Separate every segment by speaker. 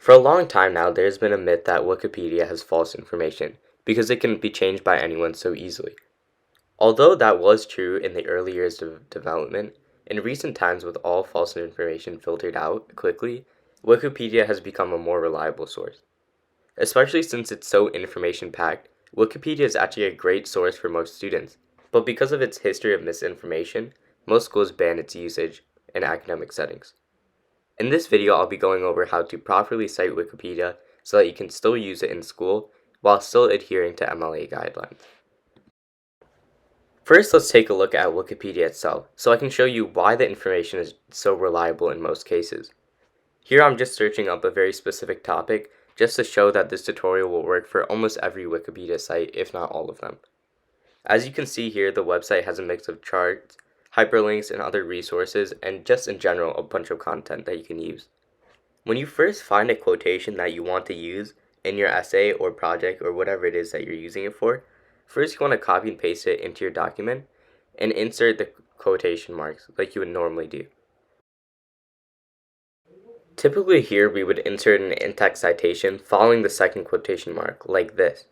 Speaker 1: For a long time now, there's been a myth that Wikipedia has false information because it can be changed by anyone so easily. Although that was true in the early years of development, in recent times with all false information filtered out quickly, Wikipedia has become a more reliable source. Especially since it's so information-packed, Wikipedia is actually a great source for most students, but because of its history of misinformation, most schools ban its usage in academic settings. In this video, I'll be going over how to properly cite Wikipedia so that you can still use it in school while still adhering to MLA guidelines. First, let's take a look at Wikipedia itself, so I can show you why the information is so reliable in most cases. Here I'm just searching up a very specific topic just to show that this tutorial will work for almost every Wikipedia site, if not all of them. As you can see here, the website has a mix of charts, hyperlinks, and other resources, and just in general a bunch of content that you can use. When you first find a quotation that you want to use in your essay or project or whatever it is that you're using it for, first you want to copy and paste it into your document and insert the quotation marks like you would normally do. Typically here we would insert an InText citation following the second quotation mark, like this.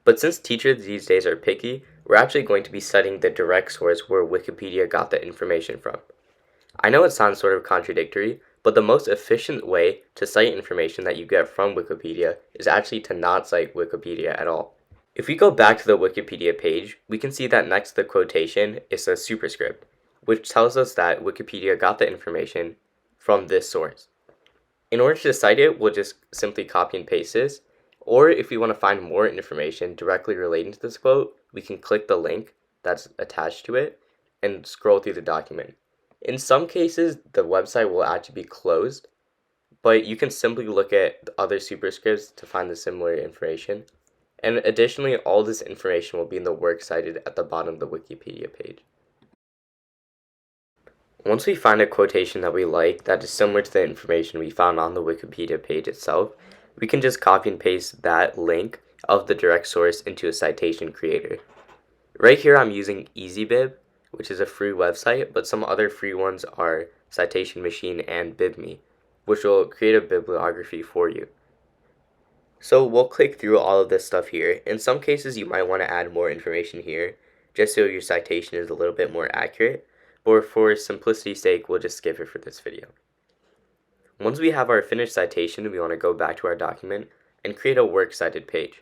Speaker 1: But since teachers these days are picky, we're actually going to be citing the direct source where Wikipedia got the information from. I know it sounds sort of contradictory, but the most efficient way to cite information that you get from Wikipedia is actually to not cite Wikipedia at all. If we go back to the Wikipedia page, we can see that next to the quotation is a superscript, which tells us that Wikipedia got the information from this source. In order to cite it, we'll just simply copy and paste this, or if we want to find more information directly relating to this quote, we can click the link that's attached to it and scroll through the document. In some cases, the website will actually be closed, but you can simply look at other superscripts to find the similar information. And additionally, all this information will be in the works cited at the bottom of the Wikipedia page. Once we find a quotation that we like that is similar to the information we found on the Wikipedia page itself, we can just copy and paste that link of the direct source into a citation creator. Right here I'm using EasyBib, which is a free website, but some other free ones are Citation Machine and BibMe, which will create a bibliography for you. So we'll click through all of this stuff here. In some cases you might want to add more information here, just so your citation is a little bit more accurate, but for simplicity's sake, we'll just skip it for this video. Once we have our finished citation, we want to go back to our document and create a works cited page.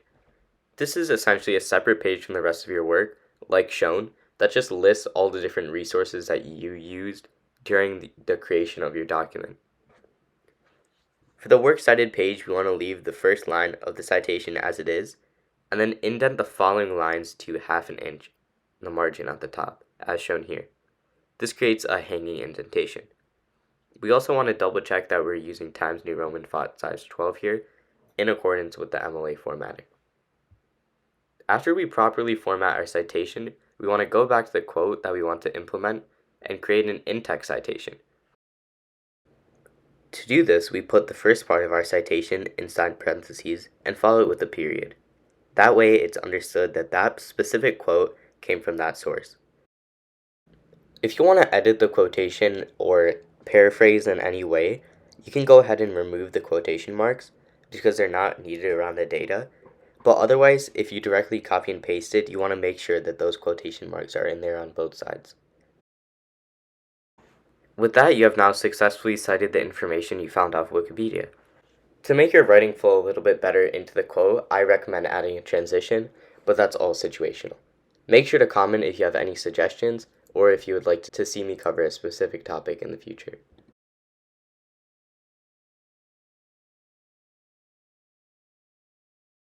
Speaker 1: This is essentially a separate page from the rest of your work, like shown, that just lists all the different resources that you used during the creation of your document. For the works cited page, we want to leave the first line of the citation as it is, and then indent the following lines to 1/2 inch in the margin at the top, as shown here. This creates a hanging indentation. We also want to double check that we're using Times New Roman font size 12 here, in accordance with the MLA formatting. After we properly format our citation, we want to go back to the quote that we want to implement and create an in-text citation. To do this, we put the first part of our citation inside parentheses and follow it with a period. That way it's understood that that specific quote came from that source. If you want to edit the quotation or paraphrase in any way, you can go ahead and remove the quotation marks because they're not needed around the data. But otherwise, if you directly copy and paste it, you want to make sure that those quotation marks are in there on both sides. With that, you have now successfully cited the information you found off Wikipedia. To make your writing flow a little bit better into the quote, I recommend adding a transition, but that's all situational. Make sure to comment if you have any suggestions, or if you would like to see me cover a specific topic in the future.